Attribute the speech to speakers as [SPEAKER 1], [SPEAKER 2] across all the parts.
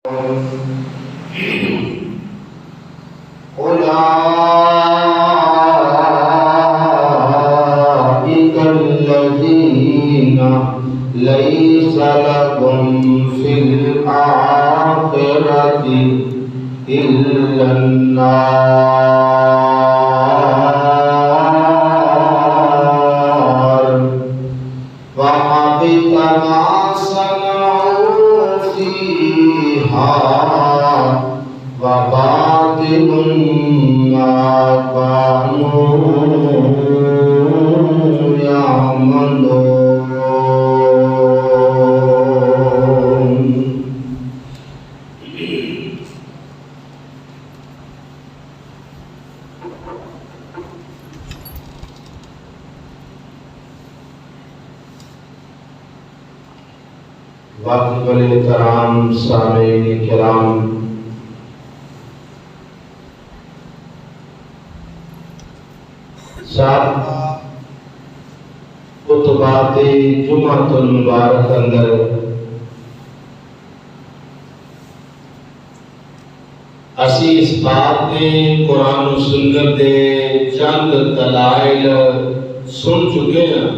[SPEAKER 1] أولئك الذين ليس لهم في الآخرة إلا النار وحبط ما صنعوا فيها وباطل ما كانوا يعملون. واجب الاحترام سامعین کرام، سابقہ خطبات جمعۃ المبارک اندر اسی اس بات نے قرآن و سنت دے چند دلائل سن چکے ہیں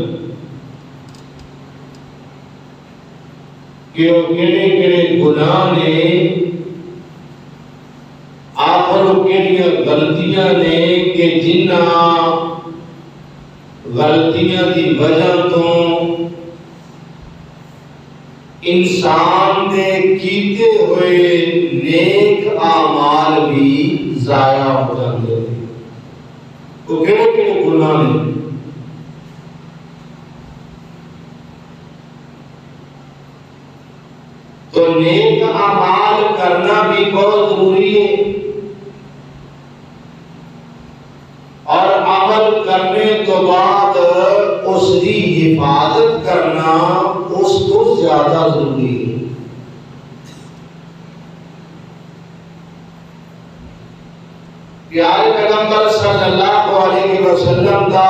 [SPEAKER 1] کہ وہ کہڑے کہڑے گناہ نے آخر وہ کہڑیاں غلطیاں نے کہ جنہاں غلطیاں دی وجہ تو انسان دے کیتے ہوئے نیک اعمال بھی ضائع ہو جاتے ہیں۔ وہ کہڑے کہڑے گناہ نے؟ تو نیک اعمال کرنا بھی بہت ضروری ہے، اور عمل کرنے تو بعد اس کی حفاظت کرنا اس کو زیادہ ضروری ہے۔ پیارے پیغمبر صلی اللہ علیہ وسلم کا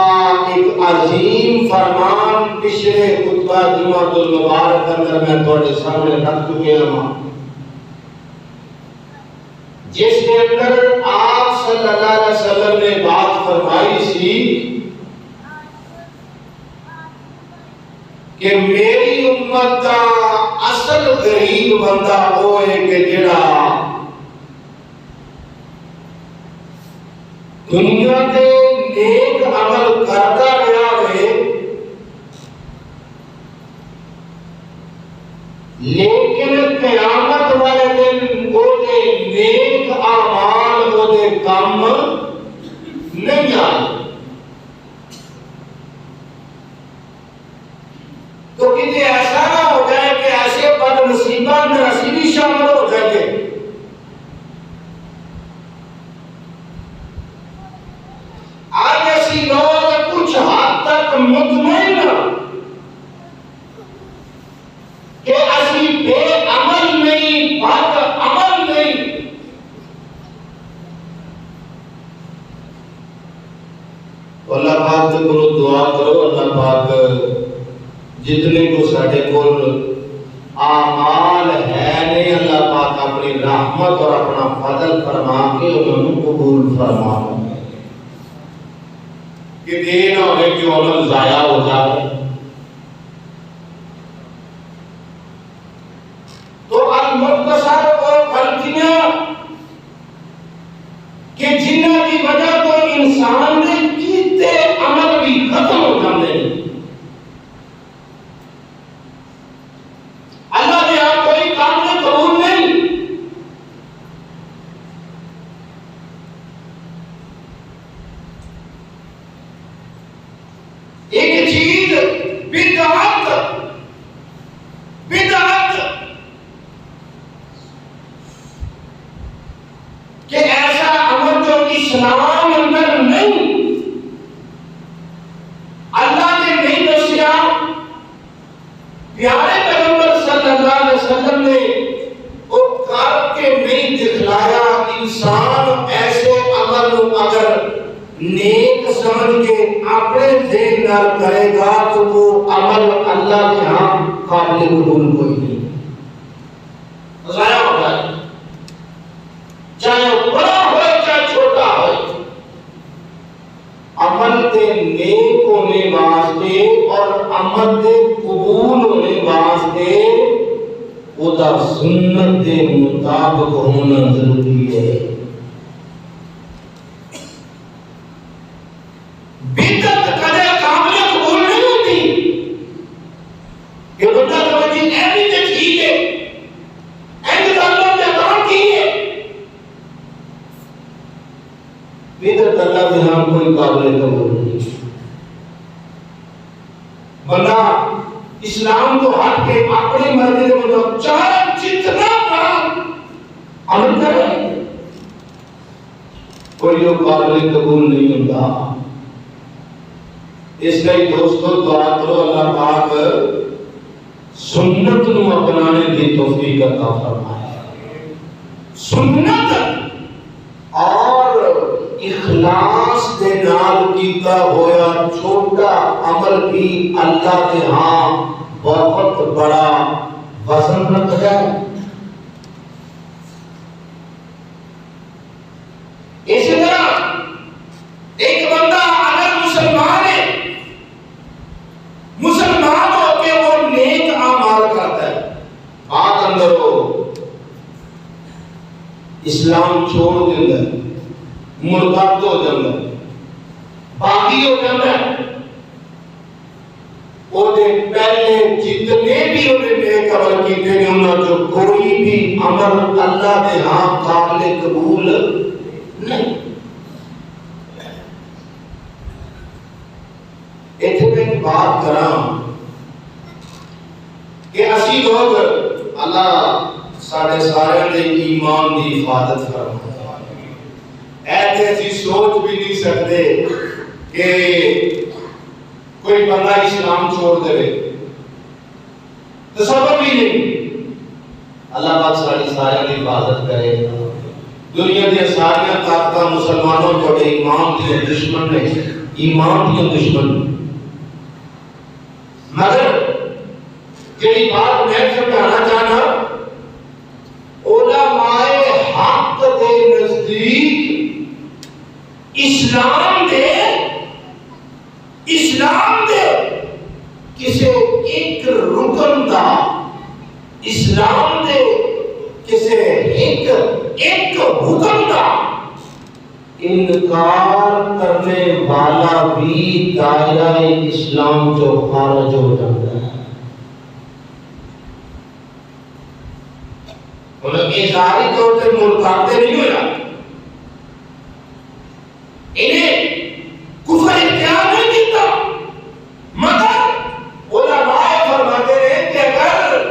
[SPEAKER 1] ایک عظیم فرمان پچھلے خطبہ جمعۃ المبارک اندر میں تھوڑے سامنے رکھ چکے ہوں، جس کے اندر آپ صلی اللہ علیہ وسلم نے بات فرمائی سی کہ میری امت کا اصل غریب بندہ وہ ہے کہ جڑا دنیا کے نیک عمل کرتا رہا ہے لیکن قیامت والے دن وہ دے نیک اعمال وہ دے کام نہیں آئے۔ تو کسی ایسا نہ ہو جائے کہ ایسے بد نصیبہ میں اسی بھی شامل ہو جائے گے۔ آج ایسی لوگ کچھ حد تک مطمئن کہ اسی بے عمل نہیں، بد عمل نہیں، اللہ پاک سے کرو دعا کرو اللہ پاک جتنے کو ساڑھے کول اعمال ہے نہیں اللہ پاک اپنی رحمت اور اپنا فضل فرما کے انہوں قبول فرما کہ دین ہوئے کہ عمل ضائع ہو جائے۔ تو المختصر اور غلطیاں کہ جنہاں کی وجہ تو انسان نے کیتے عمل بھی ختم ہو جاتے ہیں۔ اللہ نے آپ کوئی کام نے قبول نہیں۔ ایک چیز بدعت کہ ایسا عمل جو اسلام اندر نہیں، اللہ نے نہیں دسیا، پیارے پیغمبر صلی اللہ علیہ وسلم نے وہ کر کے نہیں دکھلایا۔ انسان ایسے عمل اگر نیک سمجھ کے اپنے ذہن نال کرے گا تو وہ عمل اللہ کے ہاں قابل قبول کوئی نہیں، ضائع ہو جائے۔ رحمت دے قبول ہونے واسطے او دا سنت دے مطابق ہونا ضروری ہے. بدعت کدے قابل قبول نہیں ہوتی کہ بندہ کہے جی اے بھی تے ٹھیک ہے اے اللہ نے کام کی ہے. بدعت اللہ کے ہاں کوئی قابل قبول نہیں. بندہ اسلام کو ہٹ کے اپنی مرضی کے مطابق چاہے جتنا بڑا عمل کرے کوئی جو قابل قبول نہیں ہوتا. اس لیے دوستو دعا کرو اللہ پاک سنت نو اپنانے کی توفیق عطا فرمائے. سنت اور اخلاص دے نال کیتا ہویا چھوٹا عمل بھی اللہ کے ہاں بہت بڑا وزن رکھتا ہے. اسی طرح ایک بندہ اگر مسلمان ہے مسلمان ہو کے وہ نیک اعمال کرتا ہے بات اندر ہو اسلام چھوڑ دیتا ہے مرتد ہو جاتا ہے باغی ہو جاتا ہے وہ پہلے جتنے بھی انہیں نیک عمل کیتے ہیں انہوں جو کوئی بھی عمل اللہ کے ہاں قابل قبول نہیں. ایتھے میں ایک بات کراں کہ اسی لوگ اللہ سارے سارے دے ایمان دی حفاظت فرمائے. ایسی سوچ بھی نہیں سکتے کہ کوئی بندہ اسلام چھوڑ دے تصور بھی نہیں. اللہ پاک ساری ساری حفاظت کرے. دنیا کی ساری طاقتیں مسلمانوں کو ایمان کے دشمن نے ایمان کے دشمن. مگر جڑی بات میں سمجھانا چاہنا علماء حق دے نزدیک اسلام دے کسے ایک رکن دا اسلام دے کسے ایک حکم دا انکار کرنے والا بھی دائرہ اسلام جو خارج ہو جاتا ہے. انہوں نے ظاہری طور سے مرتد نہیں ہو جاتے انہیں کفر اختیار نہیں دیتا. مگر علماء فرماتے ہیں کہ اگر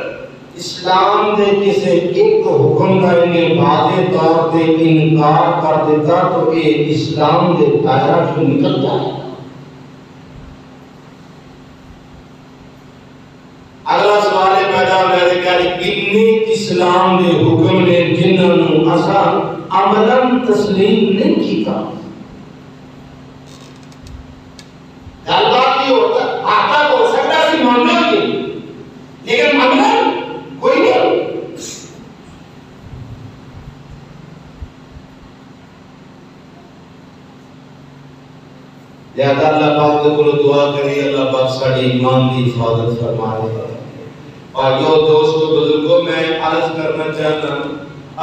[SPEAKER 1] اسلام دے کسی ایک حکم کا انہیں واضح طور پہ انکار کر دیتا تو یہ اسلام دے دائرہ سے نکل جائے. اگلا سوال پیدا ہوتا ہے کہ کتنے اسلام دے حکم نے جنہوں نے اسا عملاً تسلیم نہیں کیتا. گل بات یہ ہوتا ہے آتا ہو سکتا ہے ماننا نہیں لیکن ماننا کوئی نہیں. لہذا اللہ پاک کو دعا کری اللہ پاک ساری ایمان کی حفاظت فرمائے. اور جو دوستو بزرگوں میں عرض کرنا چاہتا ہوں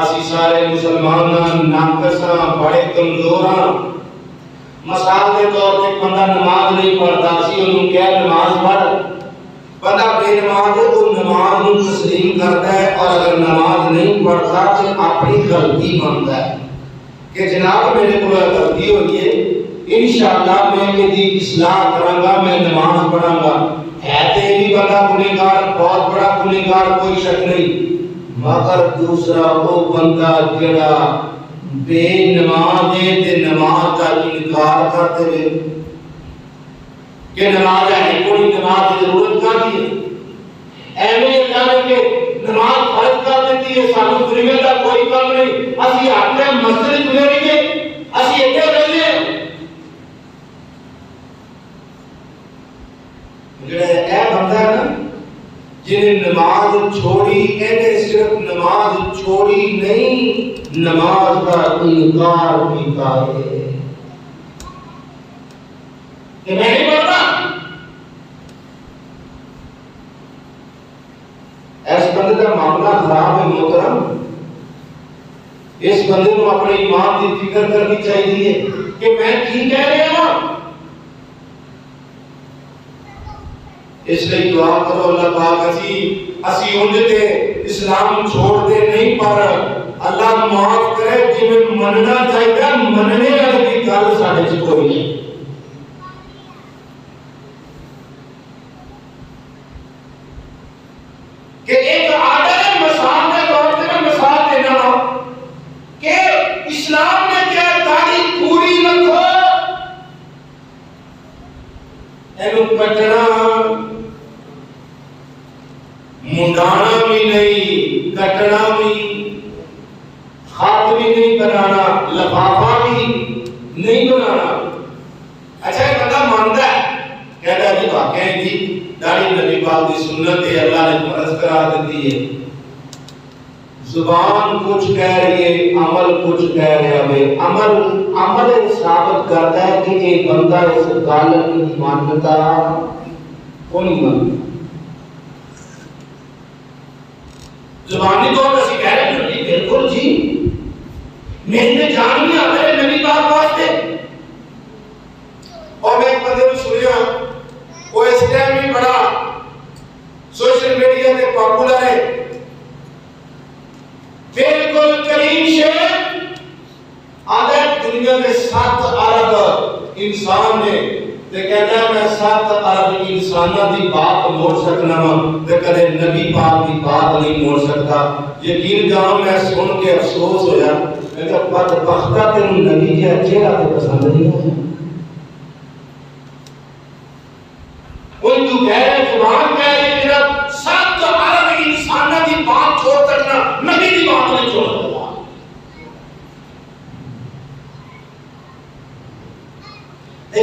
[SPEAKER 1] اسی سارے مسلمان ناقصاں بڑے کمزوراں. مثال کے طور پہ بندہ نماز نہیں پڑھتا سی انہوں کیا نماز پڑھ. بندہ بے نماز ہے وہ نماز کو تسلیم کرتا ہے اور اگر نماز نہیں پڑھتا تو اپنی غلطی مانتا ہے کہ جناب میرے کو غلطی ہوئی ہے انشاءاللہ میں یہ اصلاح کروں گا میں نماز پڑھوں گا. ہے تو یہ بھی بندہ گنہگار بہت بڑا گنہگار کوئی شک نہیں. مگر دوسرا وہ بندہ جڑا بے نماز ہے تے نماز کا انکار کرتے ہوئے کہ نماز ہے کوئی نماز کی ضرورت کا نہیں ہے ایویں اللہ نے کہ نماز فرض کر دیتی ہے سانو دنیا کا کوئی کام نہیں اسی اپنے مسجد میں رہیے اسی ایتھے رہیے. جڑا اے بندہ ہے نا جنہیں نماز چھوڑی انہیں صرف نماز چھوڑی نہیں نماز کا انکار بھی ہے کہ میں نہیں پڑھتا خراب ہے محترم. اس بندے کو اپنے ایمان کی فکر کرنی چاہیے کہ میں کی کہہ رہا ہوں. اس لیے دعا کرو اللہ پاک اسی انجتے اسلام چھوڑ دے نہیں، پر اللہ معاف کرے جی میں مننا چاہیے مننے والی کی گل ساڈے چ کوئی نہیں. کہ ایک آدھے مثال کے طور پر میں مثال دینا ہوں کہ اسلام نے کیا تاریخ پوری رکھو اینو کٹنا منڈانا بھی نہیں، کٹنا بھی، خط بھی نہیں بنانا، لفافہ بھی نہیں بنانا. اچھا ایک بندہ مانتا ہے کہتا ہے جی واقعی جی داڑھی نبی پاک کی سنت ہے، اللہ نے فرض قرار دی ہے. زبان کچھ کہہ رہی ہے، عمل کچھ کہہ رہا ہے. عمل ثابت کرتا ہے کہ ایک بندہ اس گل کی مانتا کون نہیں مانتا. زبانی طور پر کہہ رہے ہیں بالکل جی میرے نے جان بھی آتا ہے نبی پاک واسطے. اور میں ایک بندے کو سنیا وہ اس ٹائم بھی بڑا سوشل میڈیا پہ پاپولر ہے، بالکل کریم شیخ آدھے دنیا میں 7 ارب انسان نے تے کہتا ہے میں 7 ارب انسانوں کی بات موڑ سکنا ہوں تے کدے نبی پاک کی بات نہیں موڑ سکتا. یقین جاؤ میں سن کے افسوس ہویا میں کہ بدبختہ تینوں نبی کا چہرہ تے پسند نہیں آیا. کوئی تو کہہ رہے زبان کہہ رہے کہ 7 ارب انسانوں کی بات چھوڑ کرنا نبی کی بات نہیں چھوڑ سکتا.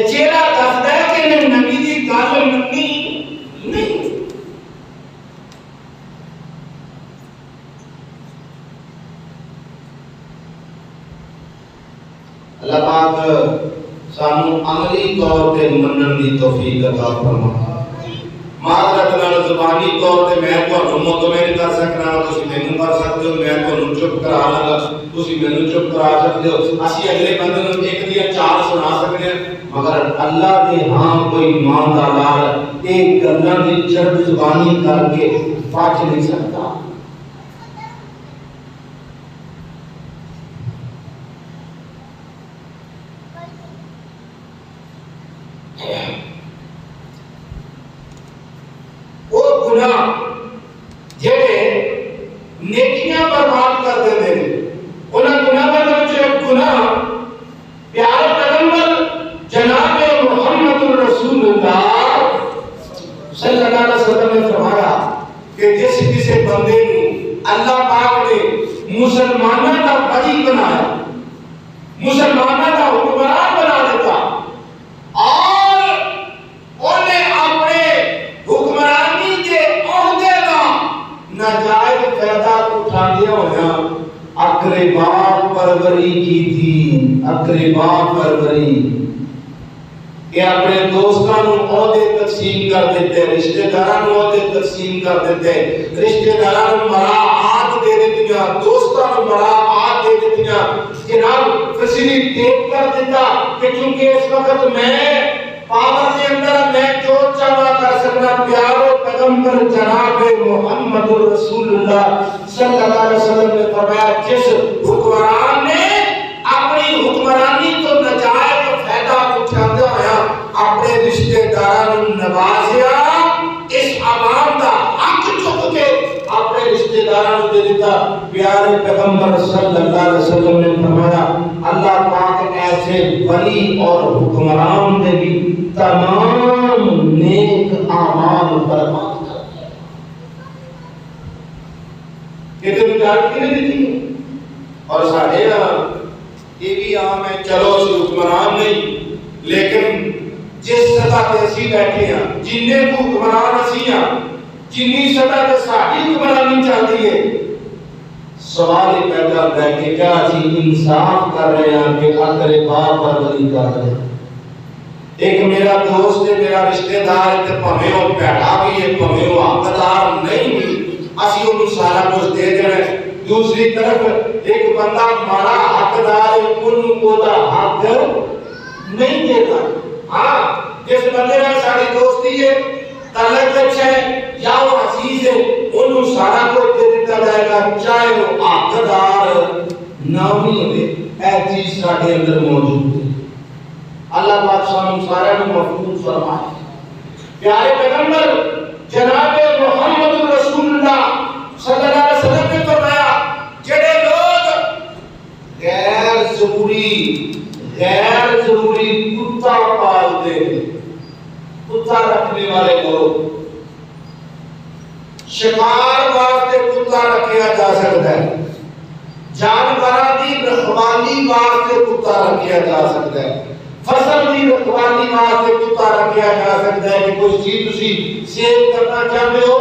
[SPEAKER 1] چہرہ دستا ہے کہ نبی کی گل مننی نہیں. اللہ پاک سانو عملی طور پہ منن دی توفیق عطا فرمائے. معذرت نال زبانی طور تے میں تھانوں مطمئن کر سکنا تسی مینوں کر سکتے ہو، میں تھانوں چپ کرا لاں گا تسی مینوں چپ کرا سکتے ہو. اسی اگلے بندے نوں ایک دی 4 سنا سکتے ہیں، مگر اللہ دے ہاں کوئی ایماندار ایک گلاں دی چرب زبانی کر کے بچ نہیں سکتا. نیکیاں برباد کر دیتے ہیں انہاں گناہ گناہ پیارے پیغمبر جناب محمد رسول اللہ صلی اللہ علیہ وسلم نے فرمایا کہ جس کسی بندے کو اللہ پاک نے مسلمانوں کا ولی بنایا، مسلمانوں کا حکمران بنا دیتا اور انہیں اپنے حکمرانی کے عہدے کا ناجائز فائدہ اٹھاندیا ہویا اقربا پروری کی تھی. اقربا پروری کہ اپنے دوستاں نوں عہدے تقسیم کر دیتے، رشتہ داراں نوں عہدے تقسیم کر دیتے، رشتہ داراں نوں مراعات دے دتیاں، دوستاں نوں مراعات دے دتیاں. جناب فیسیلیٹیٹ کر دیتا کہ چونکہ اس وقت میں پاور کے اندر میں جو چاہا کر سکنا. پیارے پیغمبر جناب محمد رسول اللہ صلی اللہ علیہ وسلم نے فرمایا جس حکمران نے اپنی حکمرانی تو نجائز فائدہ اٹھاندے ہویا اپنے رشتہ داراں نوں نوازیا، اس عوام دا حق چک کے اپنے رشتہ داراں نوں دے دیتا. پیارے پیغمبر صلی اللہ علیہ وسلم نے فرمایا اللہ پاک ایسے ولی اور حکمران دے بھی تمام نیک اعمال برباد کر دیا. یہ تو اجازت کی نہیں دیتی. اور ساڈے یہ بھی عام ہے چلو اس حکمران نہیں لیکن جس سطح تے اسی بیٹھے ہیں جننے کو حکمران اسی ہیں جنی سطح تے ساڈی حکمرانی چلتی ہے سوال یہ پیدا ہوتا ہے کہ کیا اسی انصاف کر رہے ہیں کہ اقربا پروری کر رہے ہیں. ایک میرا دوست ہے، میرا رشتہ دار ہے، بھویں وہ پیڑا بھی ہے بھویں وہ حقدار نہیں بھی، اسی انہوں سارا کچھ دے دینا ہے. دوسری طرف ایک بندہ مارا حقدار ہے انہوں کو دا حق نہیں دیتا. ہاں جس بندے میں ساری دوستی ہے تعلق اچھا ہے یا وہ عزیز ہے انہوں سارا کچھ دے دیتا جائے گا چاہے وہ حقدار نہ بھی ہوئے. اے چیز ساڑھے اندر موجود ہے. اللہ پاک سانوں سارے میں محفوظ فرمائے. پیارے پیغمبر جناب محمد رسول اللہ صلی اللہ علیہ وسلم نے فرمایا جڑے لوگ غیر ضروری کتا پالتے ہیں, کتا رکھنے والے لوگ, شکار واسطے کتا رکھیا جا سکتا ہے, جانوراں دی رکھوالی واسطے کتا رکھیا جا سکتا ہے, فصل دی رکھوالی واسطے کتا رکھیا جا سکتا ہے کہ کوئی چیز تسی سیو کرنا چاہتے ہو,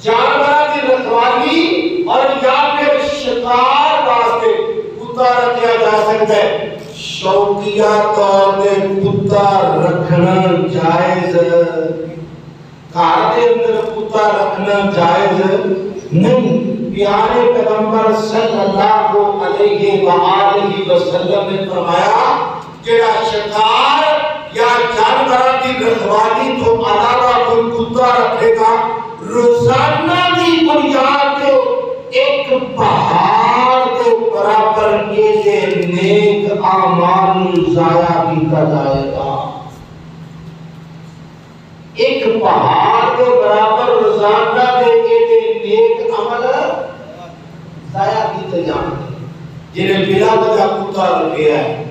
[SPEAKER 1] جانوراں دی رکھوالی اور یا پھر شکار واسطے کتا رکھیا جا سکتا ہے. شوقیہ طور پہ کتا رکھنا جائز, گھر کے اندر کتا رکھنا جائز نہیں. پیارے پیغمبر صلی اللہ علیہ وآلہ وسلم نے فرمایا جڑا شکار یا جانوراں کی رکھوالی تو علاوہ کوئی کتا رکھے گا روزانہ کی بنیاد پہ ایک پہاڑ کے برابر کے نیک اعمال ضائع کیتا جائے گا. ایک پہاڑ کے برابر روزانہ کے نیک عمل ضائع کیتے جائیں گے جنہیں بلا وجہ کتا رکھے ہے.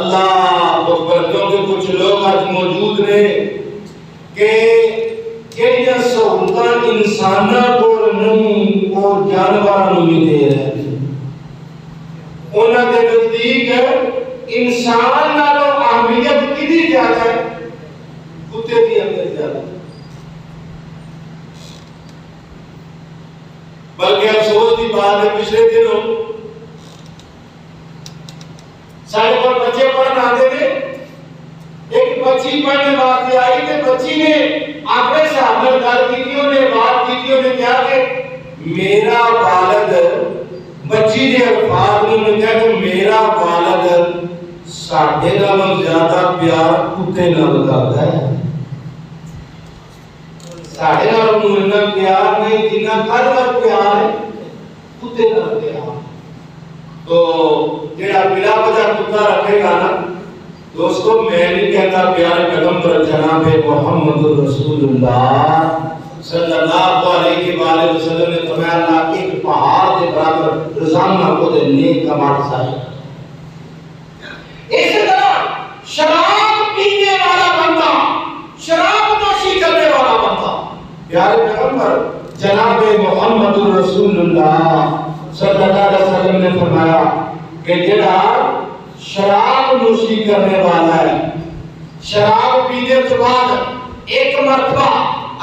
[SPEAKER 1] اللہ اکبر. کیونکہ کچھ لوگ آج موجود رہے کہ یہ سہولت انسانوں کو نہیں وہ جانوروں بھی دے رہے ہیں. انہوں کے نزدیک انسان نالوں اہمیت کتنی زیادہ ہے, کتے کی اہمیت زیادہ ہے. بلکہ افسوس کی بات ہے پچھلے دنوں سارے پر بچے پڑھنے آتے تھے, ایک بچی پڑھنے واسطے آئی تھے, بچی نے اپنے صاحب نے گل کی, انہوں نے بات کی, انہوں نے کہا کہ میرا والد, بچی نے الفاظ نے کہا کہ میرا والد ساڈے نالوں زیادہ پیار کتے نال کردا ہے. ساڈے نالوں اتنا پیار نہیں جتنا کر پیار ہے کتے نال پیار. تو جڑا بلا وجہ کتا رکھے گا نا دوستو, میں نہیں کہتا پیارے پیغمبر جناب محمد رسول اللہ صلی اللہ علیہ وآلہ وسلم نے فرمایا اللہ ایک پہاڑ کے برابر روزانہ کو دے نیک کمال سائے. اسی طرح شراب پینے والا بندہ, شراب نوشی کرنے والا بندہ, پیارے پیغمبر جناب محمد رسول اللہ صلی اللہ علیہ وسلم نے فرمایا کہ جڑا شراب نوشی کرنے والا ہے, شراب پینے کے بعد ایک مرتبہ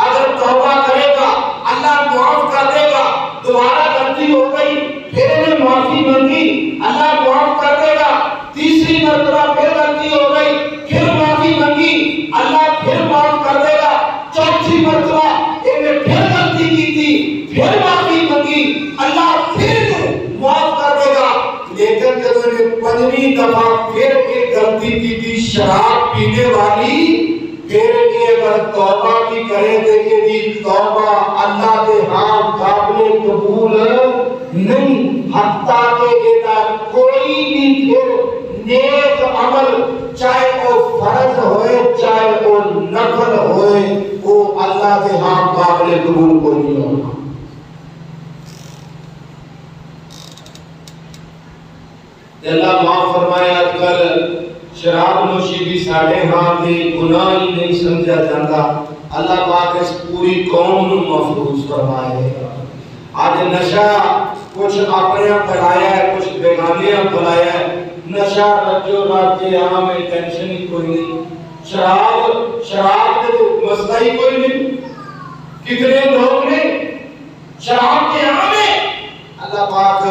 [SPEAKER 1] اگر توبہ کرے گا اللہ معاف کر دے گا, دوبارہ غلطی ہو گئی پھر انہیں معافی مانگی اللہ معاف کر دے گا, تیسری مرتبہ پھر غلطی ہو گئی پھر معافی مانگی اللہ پھر معاف کر دے گا, چوتھی مرتبہ انہیں پھر غلطی کی تھی پھر معافی مانگی اللہ پھر معاف کر دے گا. لیکن جب انہیں پنجویں دفعہ پھر ایک غلطی کی تھی شراب پینے والی, پھر اگر توبہ بھی کرے دے کہ دی توبہ اللہ دے ہاں قابل قبول نہیں, حتیٰ کہ کوئی بھی پھر نیک عمل چاہے وہ فرض ہوئے چاہے وہ نفل ہوئے وہ اللہ دے ہاں قابل قبول کوئی نہیں ہوگا. اللہ معاف فرمائے آج کل شراب نوشی بھی ساڑھے ہاں دے گناہ ہی نہیں سمجھا جاتا. اللہ پاک اس پوری قوم نو محفوظ فرمائے. آج نشہ کچھ اپنے پھیلایا ہے کچھ بیگانیاں پھیلایا ہے, نشہ رجو رات کے یہاں میں ٹینشن ہی کوئی نہیں, شراب کے مسئلہ ہی کوئی نہیں. کتنے لوگ نے شراب کے یہاں میں اللہ پاک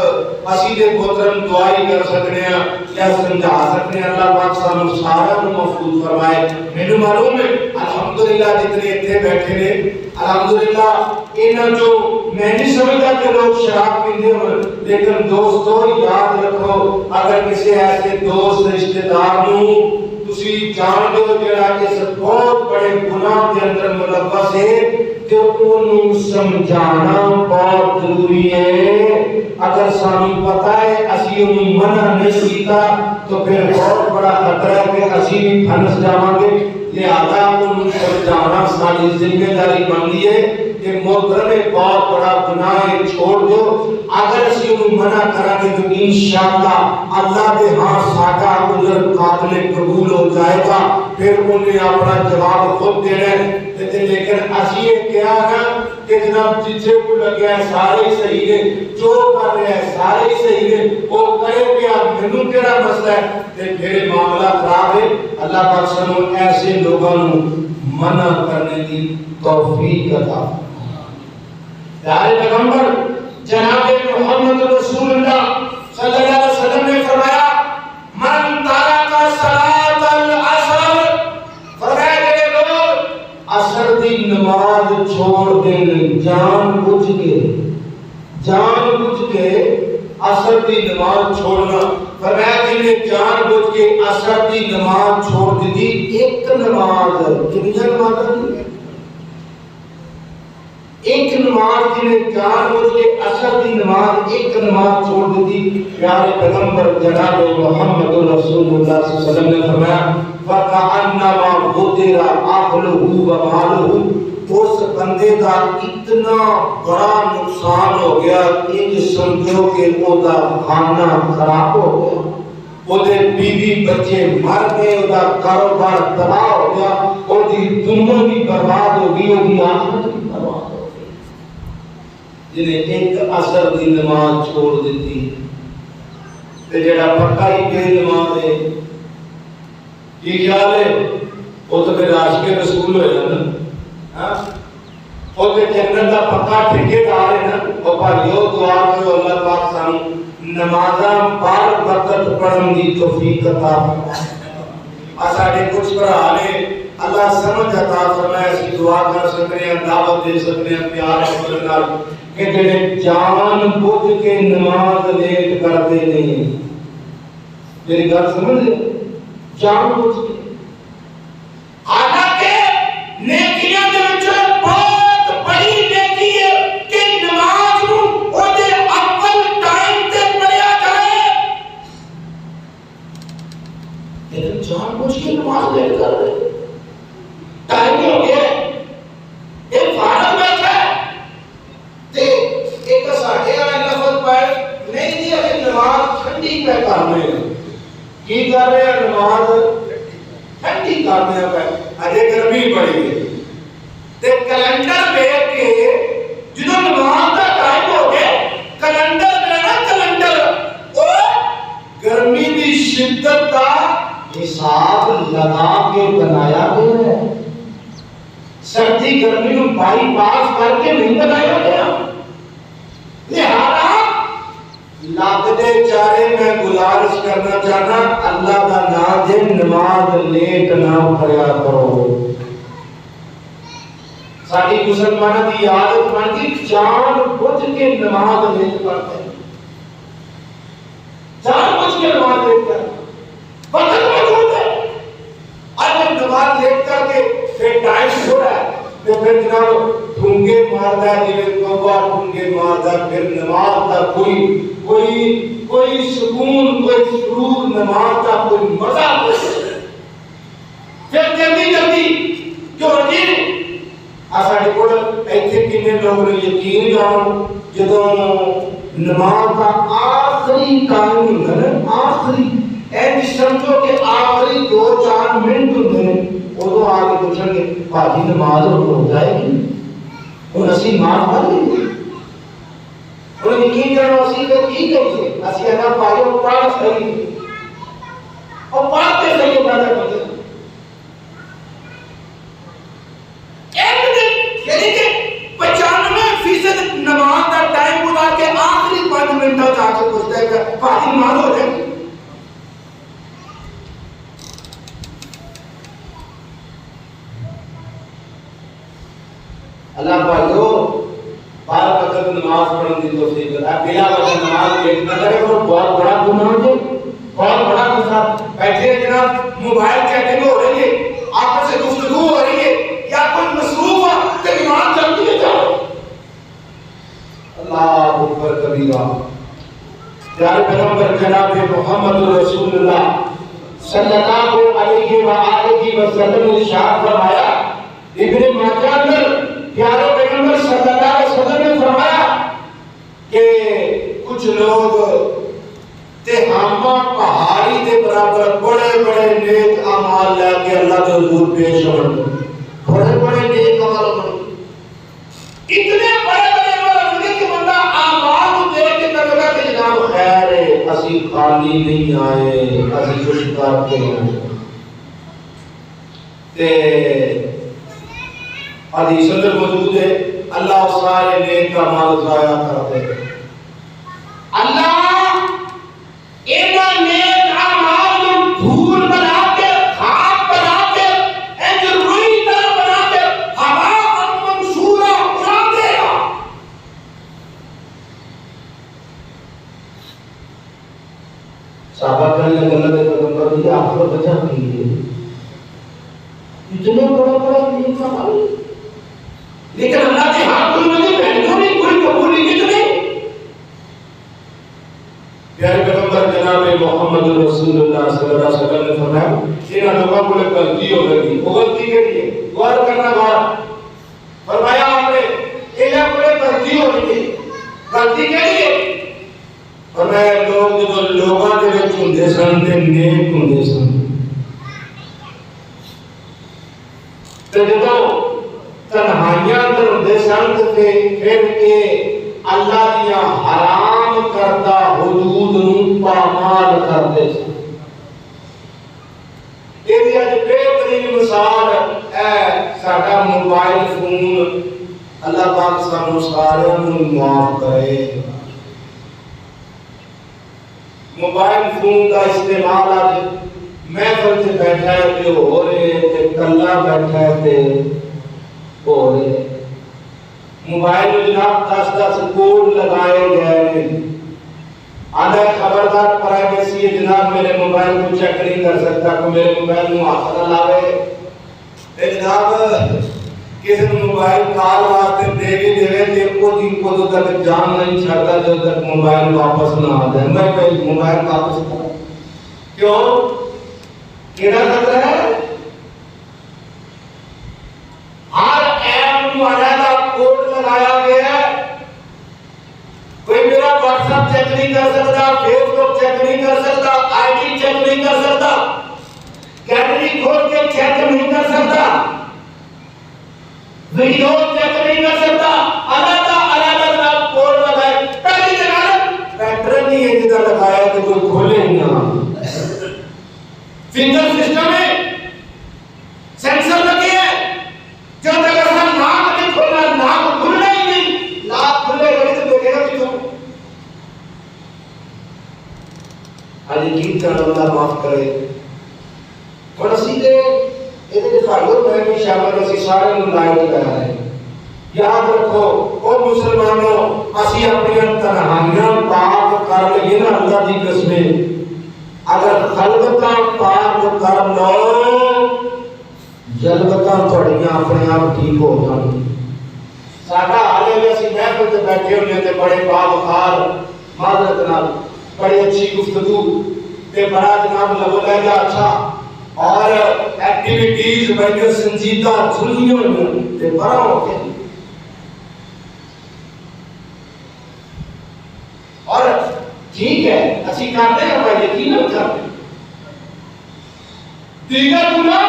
[SPEAKER 1] اسیدے محترم دعائی کر سکنے ہیں یا سمجھا سکنے ہیں. اللہ پاک سانو سارا محفوظ فرمائے. میرے معلوم ہے الحمدللہ جتنے اتنے بیٹھے نے الحمدللہ انہاں جو میں نہیں سمجھتا کہ لوگ شراب پیندے ہو، لیکن دوستو یاد رکھو اگر کسی ایسے دوست رشتہ دار نو تسی جان دو جڑا اس بہت بڑے گناہ کے اندر ملوث ہے تو انہوں سمجھانا بہت ضروری ہے۔ اگر سانو پتہ ہے اسی انہوں منع نہیں کیتا تو پھر بہت بڑا خطرہ ہے کہ اسی بھی پھنس جاواں گے، لہذا انہوں سمجھانا ساری ذمہ داری بنتی ہے کہ محترم بہت بڑا گناہ ہے چھوڑ دو۔ اگر اسی انہوں منع کریں گے تو انشاءاللہ اللہ کے ہاں ساڈا عذر قابل قبول ہو جائے گا، پھر انہیں اپنا جواب خود دینا ہے۔ لیکن اسی یہ کیا نا کہ جناب جسے کو لگیا ہے سارے ہی صحیح ہے، جو کر رہے ہیں سارے ہی صحیح ہے، وہ کرے کیا مینوں کیڑا مسئلہ ہے، تے پھر معاملہ خراب ہے۔ اللہ پاک سانو ایسے لوگوں منع کرنے کی توفیق عطا فرمائے۔ پیارے پیغمبر جناب محمد رسول اللہ صلی اللہ علیہ وسلم نے فرمایا من ترک صلاۃ العصر، فرمایا کہ لوگ عصر کی نماز چھوڑ دیں جان بوجھ کے عصر کی نماز چھوڑنا، فرمایا کہ نے جان بوجھ کے عصر کی نماز چھوڑ دی، ایک نماز کتنی نماز ایک نماز جنہیں جان بوجھ کے عصر کی نماز ایک نماز چھوڑ دی۔ پیارے پیغمبر جناب محمد رسول اللہ صلی اللہ علیہ وسلم نے فرمایا فَكَأَنَّمَا غُدِرَ عَقْلُهُ وَمَالُهُ، اس بندے کا اتنا بڑا نقصان ہو گیا کہ سمجھو کہ وہ دا کھانا خراب ہو گیا، وہ دے بیوی بچے مر گئے، وہ دا کاروبار تباہ ہو گیا، وہ دی دنیا بھی برباد ہو گئی، وہ دی آخرت بھی برباد ہو گئی، جنہیں ایک عصر دی نماز چھوڑ دیتی۔ تے جڑا پکا ہی بے نماز ہے کی خیال ہے وہ تو پھر عاشق رسول ہو جانا، وہ تے جنت دا پکا ٹھیکیدار ہے نا۔ وہ بھائیو دعا کرو اللہ پاک سانو نمازاں بار وقت پڑھن دی توفیق عطا فرمائے۔ ساڈے کچھ بھرا نے اللہ سمجھ عطا فرمائے، اسی دعا کر سکتے ہیں، دعوت دے سکتے ہیں پیار کرنے نال کہ جڑے جان بوجھ کے نماز لیٹ کرتے نہیں، میری گل سمجھ لے، جان بوجھ کے حالانکہ نیکیاں دے وچ بہت بڑی نیکی ہے کہ نماز نوں اودے اول ٹائم تے پڑھیا جائے، لیکن جان بوجھ کے نماز لیٹ کر رہے، ٹائم ہو گیا یہ فارغ بیٹھا ہے تے ایک ساڈے والے لفظ پائے نہیں جی ابھی نماز ٹھنڈی پہ کرنے کی کر رہے ہیں، نماز ٹھنڈی کرنے پہ اجے گرمی بڑی ہے تے کیلنڈر دیکھ کے جدوں نماز کا ٹائم ہو گیا کیلنڈر میرا کیلنڈر او گرمی دی شدت کا حساب لگا کے بنایا گیا ہے، سردی گرمی کو بائی پاس کر کے نہیں بنایا گیا، لہذا لگتے چارے میں گزارش کرنا چاہنا اللہ کا نام دے نماز لیٹ نہ پڑھیا کرو۔ ساری مسلمانوں کی عادت بنتی جان بوجھ کے نماز لیٹ پڑھتے ہیں، جان بوجھ کے نماز لیٹ کرتے وقت موجود ہے، اور نماز لیٹ کر کے پھر ٹائم ہو رہا ہے تو پھر جناب ٹھونگے مارتا ہے، جنہیں کبا ٹھونگے مارتا ہے، پھر نماز کا کوئی سکون کوئی سرور نماز کا کوئی مزہ نہیں، پھر جلدی جو جی ساڈے کول ایتھے کنے لوگ نے یقین جان جدوں نماز کا آخری ٹائم ہوندا نا، آخری اے سمجھو کہ آخری 2-4 منٹ ہوندے نے، ادو آ کے پوچھیں گے بھاجی نماز ہو جائے گی، ہن اسی نماز پڑھ لیں گے، ہن یقین کرو اسی تے کی کریے، اسی انا پائیو پڑھ صحیح اور پڑھتے صحیح باتیں کرتے یعنی کہ 95% نماز کا ٹائم بلا کے آخری 5 منٹ تک آ کے پوچھتا ہے کہ بھاجی نماز ہو جائے گی۔ اللہ پاکو بار وقت نماز پڑھنے کی توفیق عطا بلا وجہ نماز لیٹ نہ کرے اور بہت بڑا گناہ ہے بہت بڑا گناہ بیٹھے جناب موبائل چیٹنگ ہو رہی ہے آپس سے گفتگو ہو رہی ہے یا کوئی مصروف ہے تو ایمان جلدی ہے جاؤ اللہ اکبر کبیرہ پیارے پیغمبر جناب محمد رسول اللہ صلی اللہ علیہ وآلہ وسلم نے ارشاد فرمایا ابن ماجہ اندر پیارے پیغمبر صلی اللہ علیہ وسلم نے فرمایا کہ کچھ لوگ تہامہ پہاڑی کے برابر بڑے بڑے نیک اعمال لے کے اللہ کے حضور پیش ہوئے بڑے بڑے نیک اعمال اتنے بڑے بڑے اعمال کہ بندہ اعمال کو دیکھ کے لگا کہ جناب خیر ہے اسی خالی نہیں آئے اسی کچھ کر کے ہیں تے حدیث اندر موجود ہے اللہ سارے نیک اعمال ضائع کر دے اللہ اینا نیک اعمال کو دھول بنا کے خاک بنا کے ایک روئی طرح بنا کے ہوا منصورہ اڑا دے گا صحابہ کہنے لگے اللہ کے پیغمبر یہ آپ کو بچا کیجیے اتنے بڑے بڑے نیک اعمال لیکن اللہ کے ہاتھ کوئی نہیں بہنوں نہیں کوئی قبول نہیں کتنے پیارے پیغمبر جناب محمد رسول اللہ صلی اللہ علیہ وسلم نے فرمایا ان لوگوں کو غلطی ہو گئی وہ غلطی کے لیے غور کرنا غور فرمایا آپ نے انہیں کو غلطی ہو گئی غلطی کے لیے فرمایا لوگ جو لوگوں کے وچ ہوندے سن تے نیک ہوندے سن تے جدوں تنہائیاں اندر ہوندے سن تے پھر یہ اللہ دیا حرام کردہ حدود نو پامال کردے سن یہ بھی اج بہترین مثال ہے ساڈا موبائل فون اللہ پاک سانو سارے نو معاف کرے موبائل فون کا استعمال آج محفل سے بیٹھا ہے کہ ہو رہے تے کلا بیٹھا ہے تے ہو رہے موبائل میں جناب 10 کوڈ لگائے گئے ہیں آدھا خبردار پرائیویسی ہے جناب میرے موبائل کو چیک نہیں کر سکتا کہ میرے موبائل میں ہاتھ نہ لاوے تے جناب کسی موبائل کال واسطے دے بھی دے تے کو تک جان نہیں چھڑتا جب تک موبائل واپس نہ آ جائے میں کوئی موبائل واپس کروں کیوں کیڑا خطرہ ہے ہر ایپ کو علیحدہ کوڈ لگایا گیا ہے کوئی میرا واٹس ایپ چیک نہیں کر سکتا فیس بک چیک نہیں کر سکتا آئی ڈی چیک نہیں کر سکتا گیلری کھول کے چیک نہیں کر سکتا ویڈیو چیک نہیں کر سکتا علیحدہ کوڈ لگائے پہلی جگہ پیٹرن نہیں ہے جدھر لگایا کہ کوئی کھولے ہی نہ فنگر سسٹم ہے سینسر لگے ہیں جو اگر ہم ناک نہیں کھولنا ناک کھلنا ہی نہیں ناک کھلے گا تو دیکھے گا کتوں آج گیت کا اللہ معاف کرے اور سیدھے یہ خالور میں بھی شامل اسی سارے لائٹ لگا رہے ہیں یاد رکھو او مسلمانوں اسی اپنی تنہائیاں پاک کر لئے نا اللہ دی قسمیں اگر خلوتاں پاک کر لو جلوتاں تھوڑیاں اپنے آپ ٹھیک ہو جائیں ساڈا حال ہے اسی محفل تے بیٹھے ہونے تے بڑے باوقار معذرت نال بڑی اچھی گفتگو تے بڑا جناب لو لہجہ اچھا اور ایکٹیویٹیز بڑی سنجیدہ سنی ہوئی تے بڑا ہو کے اور ٹھیک ہے اسی کرتے ہیں پر یقین کرتے ہیں دیگر گناہ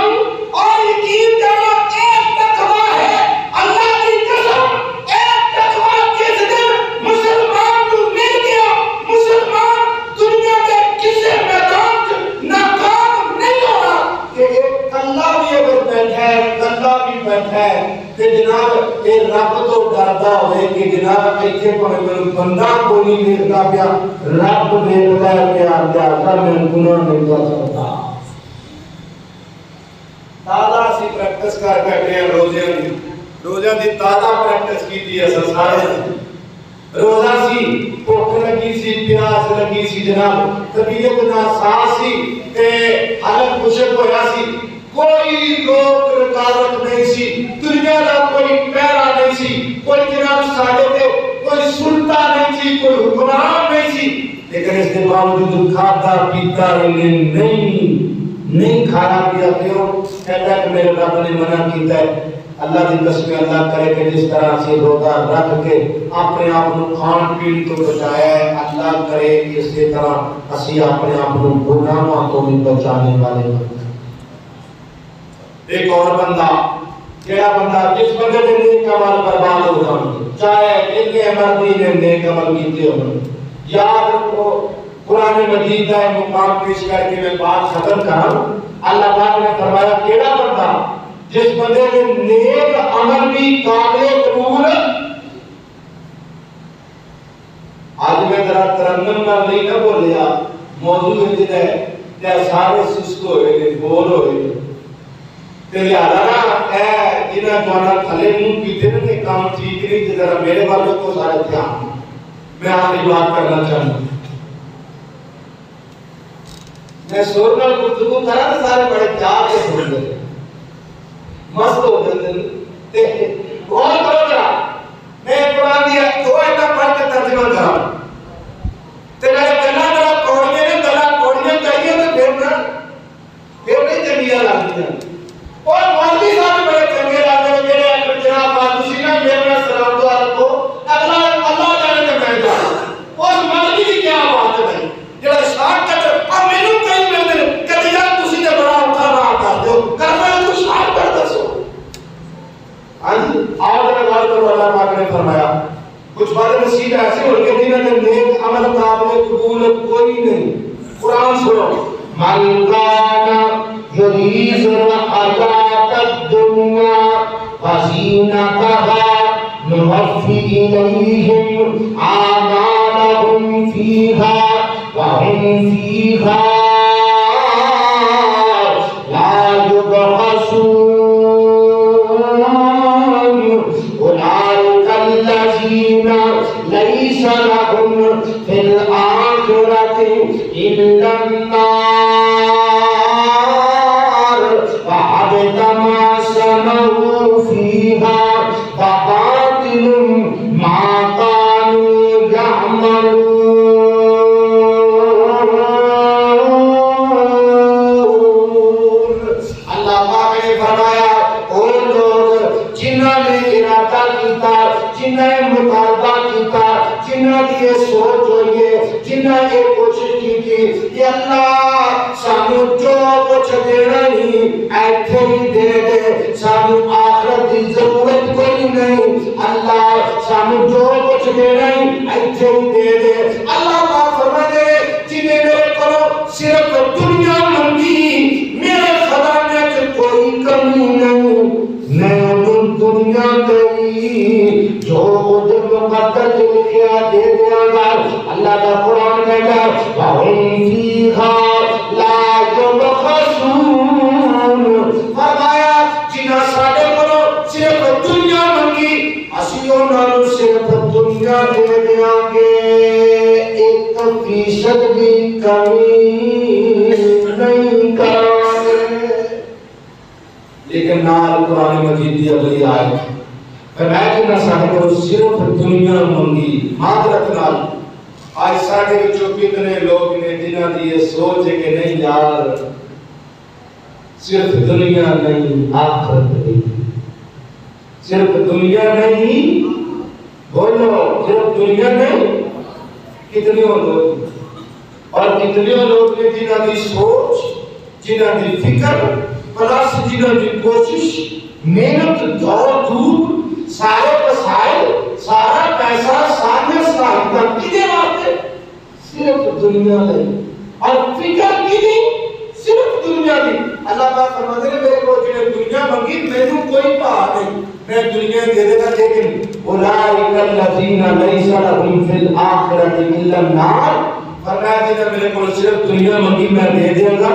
[SPEAKER 1] اور یقین کرنا ایک تقوی ہے اللہ کی قسم ایک تقوی جس دن مسلمان کو مل گیا مسلمان دنیا کے کسی میدان سے ناکام نہیں ہونا کہ ایک کلا بھی اگر بیٹھا ہے کلا بھی بیٹھا ہے کہ جناب یہ رب تو ڈردا ہوئے کہ جناب ایتھے پر بندہ کو نہیں دیکھتا پیا رب دیکھتا ہے پیا کیا میں گناہ نہیں کر سکتا تازہ سی پریکٹس کر بیٹھے ہیں روزے دی تازہ پریکٹس کی تھی ایسا سارے روزہ سی، بھوک لگی سی، پیاس لگی سی جناب، طبیعت ناساز سی تے حالت مشک ہویا سی، کوئی روک رکاوٹ نہیں سی، دنیا دا کوئی پیرا نہیں سی، کوئی جناب ساڑے تے کوئی سلطہ نہیں سی، کوئی حکمران نہیں سی، لیکن اس کے باوجود کھاتا پیتا نہیں کھانا پیا کیوں؟ کہتا ہے کہ میرے رب نے منع کیتا ہے۔ اللہ کی قسم اللہ کرے کہ جس طرح سے روزہ رکھ کے اپنے آپ کو کھان پین تو بچایا ہے، اللہ کرے اسی طرح اسی اپنے آپ کو گناہوں تو بھی بچانے والے بن۔ ایک اور بندہ، کیڑا بندہ جس بندے نے نیک عمل برباد ہو جائے، چاہے جتنے مرضی نے نیک عمل کیتے ہوں، یاد رکھو قرآن مجید کا مقام پیش کر کے میں بات ختم کروں۔ اللہ پاک نے فرمایا کیڑا بندہ جس بندے نے نیک عمل بھی قابل قبول۔ آج میں ذرا ترنم کا نہیں نہ بولیا، موضوع ہے کہ سارے سست ہوئے بول ہوئے تے لہذا اے جنہاں جانا تھلے منہ پیتے نا کہ کام ٹھیک نہیں تے ذرا میرے والوں کو سارے دھیان میں آخری بات کرنا چاہوں۔ میں سور نال گفتگو کرا تے سارے بڑے پیار سے سن رہے مست ہو جاتے ہیں۔ غور کرو ذرا، میں قرآن کی دو آیتاں پڑھ کے ترجمہ کراں تے میرے گلا ذرا کوڑیاں نے گلا کوڑیاں چاہیے تے پھر نہیں چنگیاں لگدیاں۔ اور مولوی صاحب بڑے چنگے لگدے نے جڑے اگر جناب تسی نہ میرے سلام دعا رکھو اگلا اللہ جانے تے میں جانا۔ اس مولوی کی کیا بات ہے بھائی جڑا شارٹ کٹ اور مینوں کہیں ملدے کہ یار تسی تے بڑا اٹھا نہ کر دیو کرنا تو شارٹ کٹ دسو۔ آج غور کرو، اللہ پاک نے فرمایا کچھ باتیں نصیب ایسے ہو کے جنہاں نے نیک عمل قابل قبول کوئی نہیں۔ قرآن سنو، من کان یرید الحیاۃ الدنیا وزینتها نوفی الیہم اعمالہم فیہا وہم فیہا لا یبخسون۔ ليس لهم في الآخرة إلا النار وحبط ما صنعوا فيها وباطل ما كانوا يعملون۔ اللہ پاک نے فرمایا او لوگ جنہوں نے ارادہ کیتا، جنہوں نے مطالبہ کیتا، جنہوں نے یہ سوچ ہوئی ہے، جنہوں نے یہ کوشش کی تھی کہ اللہ سانو جو کچھ دینا ہی ایتھے ہی دے دے، سانو آخرت کی ضرورت کوئی نہیں، اللہ سانو جو کچھ دینا ہی ایتھے ہی دے دے۔ اللہ پاک فرماتے جنہیں میرے کو صرف دنیا منگی، میرے خزانے سے کوئی کمی نہیں، میں ان دنیا گئی جو ادھر مقدر لکھیا دے دیا گا۔ اللہ کا قرآن کہتا ہے وَهُمْ فِيهَا لَا يُبْخَسُونَ۔ فرمایا جنہاں ساڑے کو صرف دنیا منگی اسی انہوں صرف دنیا دے دیا گے، 1% بھی کمی نہیں کریں۔ لیکن نال قرآن مجید دی اگلی آیت فرمایا کہ نہ ساڑے کو صرف دنیا منگی۔ معذرت نال آج ساڑے وچوں کتنے لوگ نے جنہاں دی یہ سوچ ہے کہ نہیں یار صرف دنیا نہیں آخرت نہیں، صرف دنیا نہیں، بولو صرف دنیا نہیں، کتنے لوگ اور کتنے لوگ نے جنہاں دی سوچ، جنہاں دی فکر پلس جنہاں دی کوشش، محنت، دوڑ دھوپ، سارے وسائل، سارا پیسہ، سارے صلاحیتاں کدے واسطے؟ صرف دنیا نہیں، اور فکر کی صرف دنیا دی۔ اللہ پاک فرماتے ہیں میرے کو جنہیں دنیا منگی مینوں کوئی پا نہیں، میں دنیا دے دے گا، لیکن اولئک الذین لیس لہم فی الآخرۃ الا النار۔ فرمایا جنہیں میرے کو صرف دنیا منگی میں دے دے گا،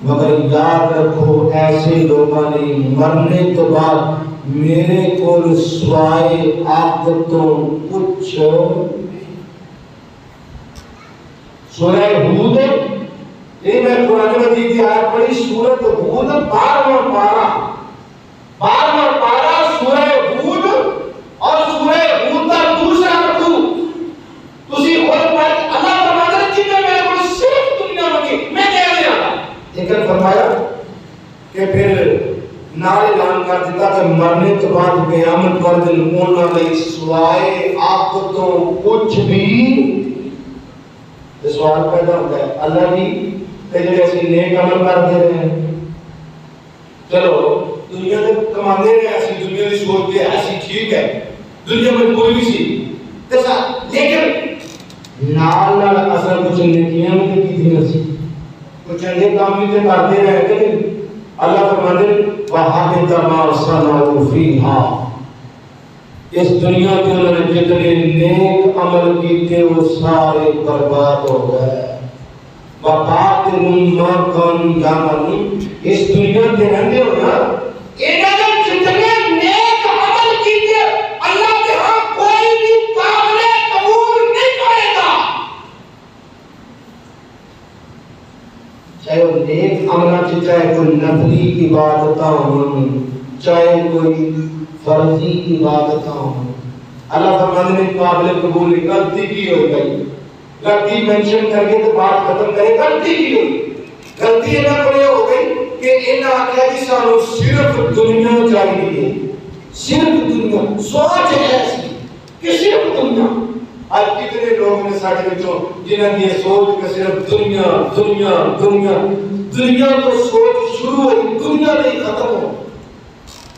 [SPEAKER 1] مگر یاد رکھو ایسے لوگوں نے مرنے تو بعد میرے کو سوائے عادتوں کچھ سورہ ہود یہ میں قرآن مجید کی آیت پڑھی سورۃ ہود 12واں پارہ سورہ ہود اور سورہ ہود کا دوسرا رکوع تسی خود پڑھ اللہ فرماتا ہے جن میں میرے کو صرف دنیا منگی میں کہہ دیا لیکن فرمایا کہ پھر نعرے اعلان کر دیتا کہ مرنے کے بعد قیامت پر دن انہوں نے سوائے عاقبتوں کچھ بھی سوال پیدا ہوتا ہے اللہ جی تیرے ایسی نیک عمل کرتے رہے ہیں چلو دنیا میں کمانے رہے ایسی دنیا کی سوچ کے ایسی ٹھیک ہے دنیا میں کوئی بھی سی لیکن نال اثر کچھ نیکیاں میں کی تھی نسی کچھ نیک کام بھی کرتے رہے لیکن اللہ فرماتے وَحَبِطَ مَا صَنَعُوا فِيهَا اس دنیا کے انہوں نے جتنے نیک عمل کیتے وہ سارے برباد ہو گئے وَبَاطِلٌ مَا كَانُوا يَعْمَلُونَ اس دنیا کے رہنے ہو نا انہوں نے جتنے نیک عمل کیتے اللہ کے ہاں کوئی بھی قابل قبول نہیں کرے گا چاہے وہ نیک عمل چاہے کوئی نفلی عبادت ہوں چاہے کوئی فرضی عبادت ہوں اللہ فرمانے میں قابل قبول غلطی کی ہو گئی غلطی منشن کر کے تو بات ختم کرے غلطی کی ہوئی غلطی انہاں کو یہ ہو گئی کہ انہاں آخیا جی سانو صرف دنیا چاہیے صرف دنیا سوچ ہے ایسی کہ صرف دنیا آج کتنے لوگ نے ساڑھے بچوں جنہاں کی یہ سوچ کہ صرف دنیا دنیا دنیا دنیا تو سوچ شروع ہوئی دنیا نہیں ختم ہو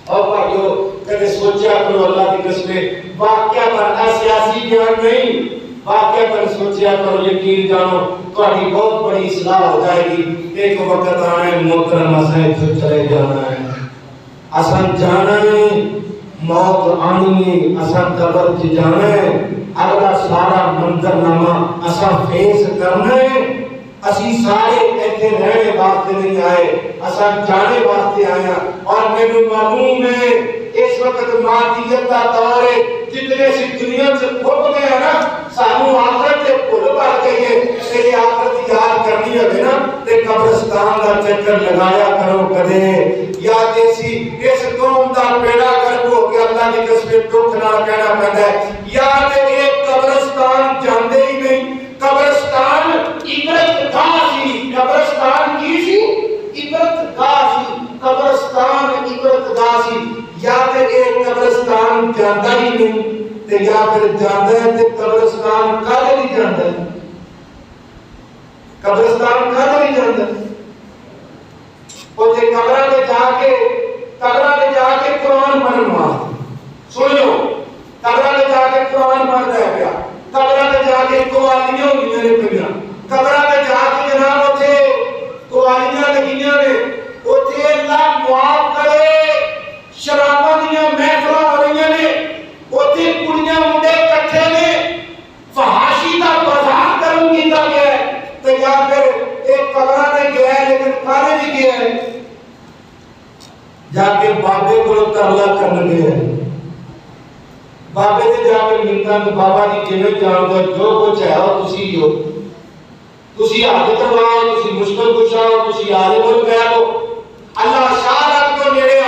[SPEAKER 1] اور بھائیو کہتے سوچیا کرو اللہ کی قسمیں واقعہ پر سیاسی بیان نہیں واقعہ پر سوچیا کرو یقین جانو تہاڈی بہت بڑی اصلاح ہو جائے گی ایک وقت آنا ہے محترم اساں تو چلے جانا ہے اساں جانا ہے موت آنی ہے اساں قبر چ جانا ہے اگلا سارا منظرنامہ اساں فیس کرنا ہے اسی سارے ایتھے رہنے واسطے نہیں آئے اساں جانے واسطے آیا اور میرے معلوم ہے اس وقت مادیت کا دور ہے جتنے سی دنیا سے کھپ گئے ہیں نا سانو آخرت سے بھول پڑ گئی ہے کہ آخرت یاد کرنی ہے نا تے قبرستان کا چکر لگایا کرو کدے یا جیسی اس قوم دا بیڑا گرک ہو کے اللہ کی قسم دکھ نہ کہنا پڑتا ہے یا تے ایک قبرستان جاندے ہی نہیں قبرستان عبرت گاہ سی قبرستان کی سی عبرت گاہ سی قبرستان عبرت گاہ سی یا تے ایک قبرستان جاندا ہی نہیں تے یا پھر جاندا ہے تے قبرستان کدے نہیں جاندا قبرستان کدے نہیں جاندا او تے قبراں تے جا کے قرآن پڑھن واسطے سنو قبراں تے جا کے قرآن پڑھدا ہے پیا قبراں تے جا کے قوالیاں ہوندیاں نے پیا قبراں تے جا کے جناب اوتھے قوالیاں لگیاں نے اوتھے اللہ معاف کرے شراباں دیاں محفلاں ہو رہیاں نے اوتھے کڑیاں منڈے اکٹھے نے فحاشی دا بازار کرن کیتا گیا ہے تے یا پھر ایک قبراں تے گیا ہے لیکن کارے نہیں گیا ہے جا کے بابے کو ترلا کرن گیا ہے بابے تے جا کے ملتا کہ بابا جی کیویں جان دو جو کچھ ہے وہ تسی ہو تسی ہاتھ کرواؤ تسی مشکل کشاؤ تسی عالم الغیب ہو اللہ شہادت کو نیڑے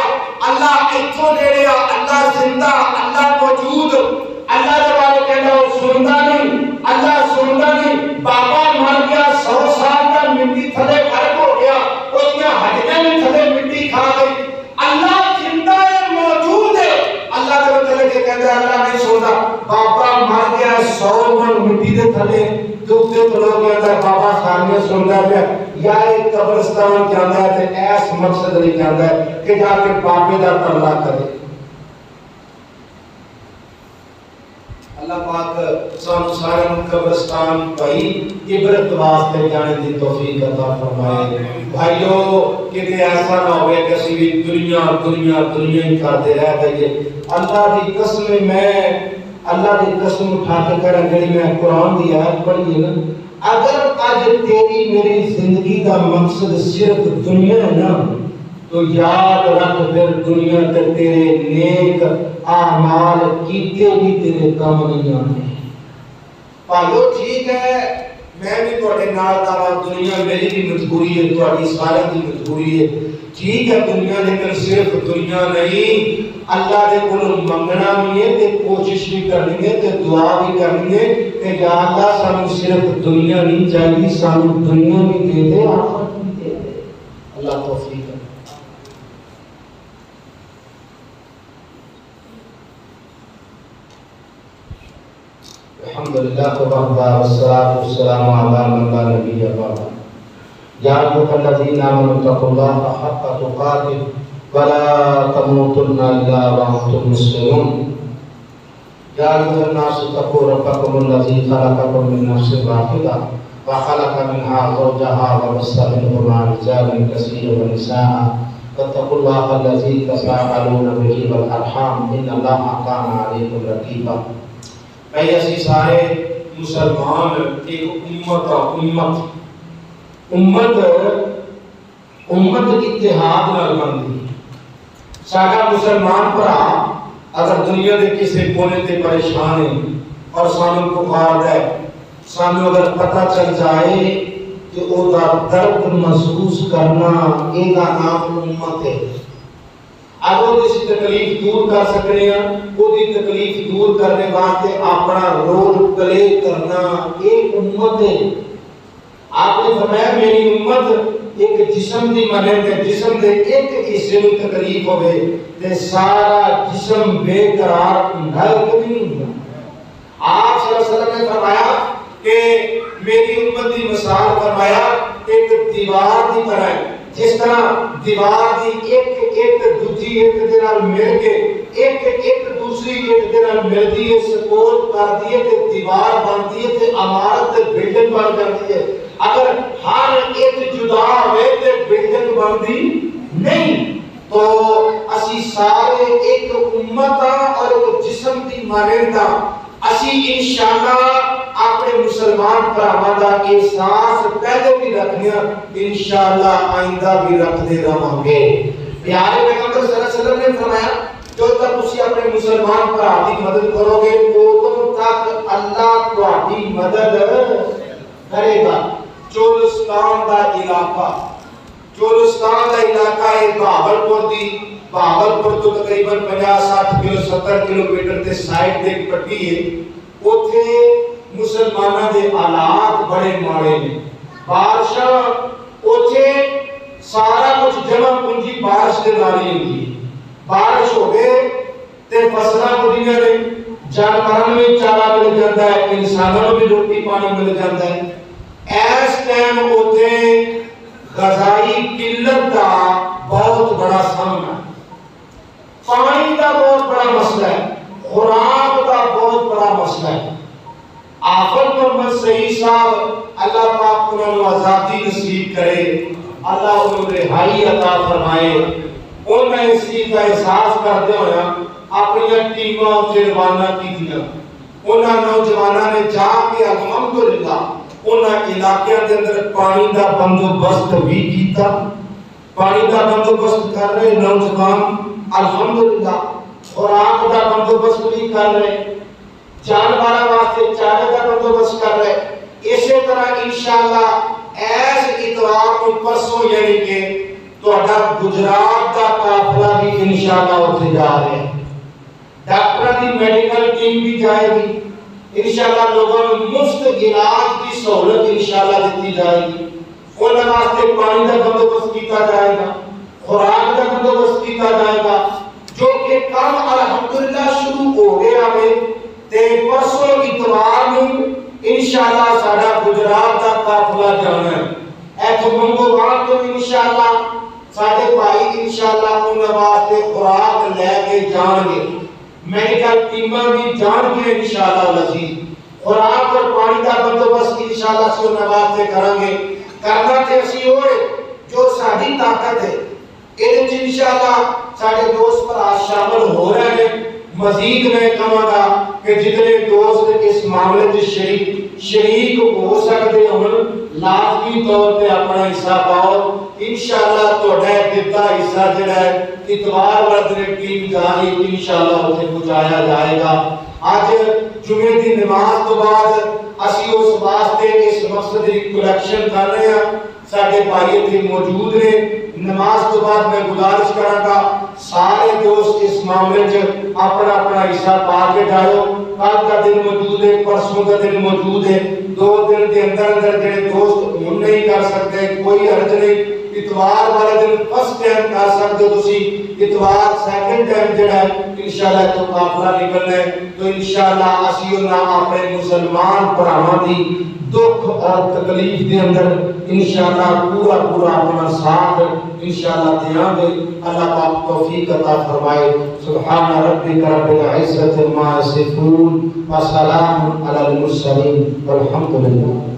[SPEAKER 1] اللہ ایتھوں نیڑے اللہ زندہ اللہ موجود اللہ دے بارے کہنا وہ سندا نہیں اللہ سندا نہیں بابا مر گیا 100 سال کا مٹی تھلے غرق ہو گیا اس میں ہڈیاں بھی تھلے مٹی کھا گئی اللہ زندہ ہے موجود ہے اللہ دے بارے کہندا اللہ نہیں سندا بابا مر گیا 100 من مٹی دے تھلے دوسرے تو لوگ کہتا ہے بابا سامنے سنتا ہے یا ایک قبرستان جانا ہے تے ایس مقصد نہیں جانا ہے کہ جا کے بابے دا ترلا کرے اللہ پاک سانو سارے قبرستان پائی عبرت واسطے جانے دی توفیق عطا فرمائے بھائیو کہ ایسا نہ ہوئے کہ اسی بھی دنیا دنیا دنیا ہی کرتے رہ گئے اللہ دی قسم میں اللہ کی قسم اٹھا کے کہہ رہا کہ میں قرآن دی آیت پڑھی ہے نا اگر آج تیری میری زندگی کا مقصد صرف دنیا ہے نا تو یاد رکھ پھر دنیا تے تیرے نیک اعمال کیتے بھی تیرے کم نہیں آنے. بھائیو ٹھیک ہے میں بھی تواڈے نال دا دنیا میری بھی مجبوری ہے تواڈی سارے دی مجبوری ہے ٹھیک ہے دنیا لیکن صرف دنیا نہیں اللہ دے کولوں منگنا بھی ہے تے کوشش بھی کرنی ہے تے دعا بھی کرنی ہے کہ یا اللہ سانو صرف دنیا نہیں چاہیے سانو دنیا بھی دے دے آخرت بھی دے دے. اللہ توفیق ہے. الحمدللہ والصلاة والسلام علی من لا نبی بعد. یا ایھا الذین آمنوا اتقوا اللہ حق تقاته ولا تموتن الا وانتم مسلمون. یا ایھا الناس اتقوا ربکم الذی خلقکم من نفس واحدہ وخلق منها زوجها وبث منهما رجالا كثيرا ونساء واتقوا الله الذي تساءلون به والارحام ان الله كان عليكم رقيبا. بھائی اسی سارے مسلمان ایک امت اتحاد نال بندی. ساڈا مسلمان بھرا اگر دنیا دے کسی کونے تے پریشان ہے اور سانو پکار ہے سانو اگر پتہ چل جائے کہ او دا درد محسوس کرنا اے دا نام امت ہے. اگر وہ کسی تکلیف دور کر سکتے ہیں وہ دی تکلیف دور کرنے واسطے اپنا رول پلے کرنا ایک امت ہے. آپ نے فرمایا میری امت ایک جسم دی مانند ہے جسم دے ایک حصے میں تکلیف ہوے تے سارا جسم بے قرار ہوندا ہے کہ نہیں ہوندا. آپ صلی اللہ علیہ وسلم نے فرمایا کہ میری امت دی مثال فرمایا ایک دیوار دی طرح ہے جس طرح دیوار دی ایک دوسری ایک دے نال مل کے ایک دوسری ایک دے نال ملدی ہے سپورٹ کردی ہے تے دیوار بنتی ہے تے عمارت تے بلڈنگ بن جاتی ہے. اگر ہر ایک جدا ہوئے تے بلڈنگ بنتی نہیں. تو اسی سارے ایک امت اور ایک جسم دی مانند اسی انشاءاللہ اپنے مسلمان بھراواں دا احساس پہلے بھی رکھنا انشاءاللہ آئندہ بھی رکھتے رہاں گے. پیارے پیغمبر صلی اللہ علیہ وسلم نے فرمایا جو تک تسی اپنے مسلمان بھرا دی مدد کرو گے اودوں تک اللہ تہاڈی مدد کرے گا. چولستان دا علاقہ ہے بہاولپور تو تقریباً 50-60 کلو 70 کلومیٹر تے سائڈ تے پٹی ہے. اوتھے مسلماناں دے حالات بڑے ماڑے نے. بارشاں اوتھے سارا کچھ جمع پونجی بارش دے نال ہی ہوندی ہے. بارش ہوے تے فصلاں بڑیاں نے جانوراں نوں بھی چارہ مل جاندا ہے انساناں نوں بھی روٹی پانی مل جاندا ہے. اس ٹائم اوتھے غذائی قلت دا بہت بڑا سامنا ہے. پانی دا بہت بڑا مسئلہ ہے. خوراک دا بہت بڑا مسئلہ ہے. آفت محمد صحیح صاحب اللہ پاک انہوں نے آزادی نصیب کرے اللہ انہوں نے رہائی عطا فرمائے. انہوں نے اس چیز کا احساس کرتے ہویا اپنی ٹیموں سے روانہ کی دیا. انہوں نوجوانوں نے جا کے الحمدللہ انہوں علاقے کے اندر پانی دا بندوبست بھی کیتا. پانی دا بندوبست کر رہے نوجوان الحمدللہ. خوراک دا بندوبست بھی کر رہے جانوراں واسطے چارے دا بندوبست کر رہے. اسی طرح انشاءاللہ ایس اتوار کو پرسوں یعنی کہ تہاڈا گجرات دا قافلہ بھی انشاءاللہ اتھے جا رہے ہیں. ڈاکٹر دی میڈیکل ٹیم بھی جائے گی انشاءاللہ. لوگوں کو مفت علاج کی سہولت انشاءاللہ دیتی جائے گی. انہاں واسطے پانی کا بندوبست کیتا جائے گا خوراک کا بندوبست کیتا جائے گا جو کہ کام الحمدللہ شروع ہو گیا ہے. تے پرسوں اتوار نوں انشاءاللہ ساڈا گجرات دا قافلہ جانا ہے. ایتھوں منگوان تو انشاءاللہ ساڈے بھائی انشاءاللہ انہاں واسطے خوراک لے کے جان گے. میڈیکل ٹیماں بھی جان کے انشاءاللہ العزیز خوراک اور پانی کا بندوبست انشاءاللہ سے انہاں واسطے کریں گے. کرنا تے اسی ہوئے جو ساری طاقت ہے. یہ انشاءاللہ سارے دوست پر شامل ہو رہے ہیں. مزید میں کہاں گا کہ جتنے دوست اس معاملے میں شریک ہو سکتے ہوں لازمی طور پہ اپنا حصہ پاؤ. انشاءاللہ تہاڈا دتا حصہ جڑا ہے اتوار والے دن ٹیم جاری انشاءاللہ اتنے پہنچایا جائے گا. اج جمعے کی نماز تو بعد اسی اس واسطے اس مقصد کی کلیکشن کر رہے ہیں. سارے بھائی اتنے موجود نے. نماز تو بعد میں گزارش کراں گا سارے دوست اس معاملے چ اپنا اپنا حصہ پا کے جاؤ. کل کا دن موجود ہے, پرسوں کا دن موجود ہے. 2 دن کے اندر جڑے دوست ہن نہیں کر سکتے کوئی حرج نہیں. اتوار والے دن فرسٹ ٹائم کر سکتے ہو تسی. اتوار سیکنڈ ٹائم جڑا ہے انشاءاللہ تو قافلہ نکلنا ہے. تو انشاءاللہ اسی انہاں اپنے مسلمان بھراواں دی دکھ اور تکلیف دے اندر انشاءاللہ پورا اپنا ساتھ انشاءاللہ دیاں گے. اللہ پاک توفیق عطا فرمائے. سبحان ربک رب العزت عما یصفون وسلام علی المرسلین والحمد للہ.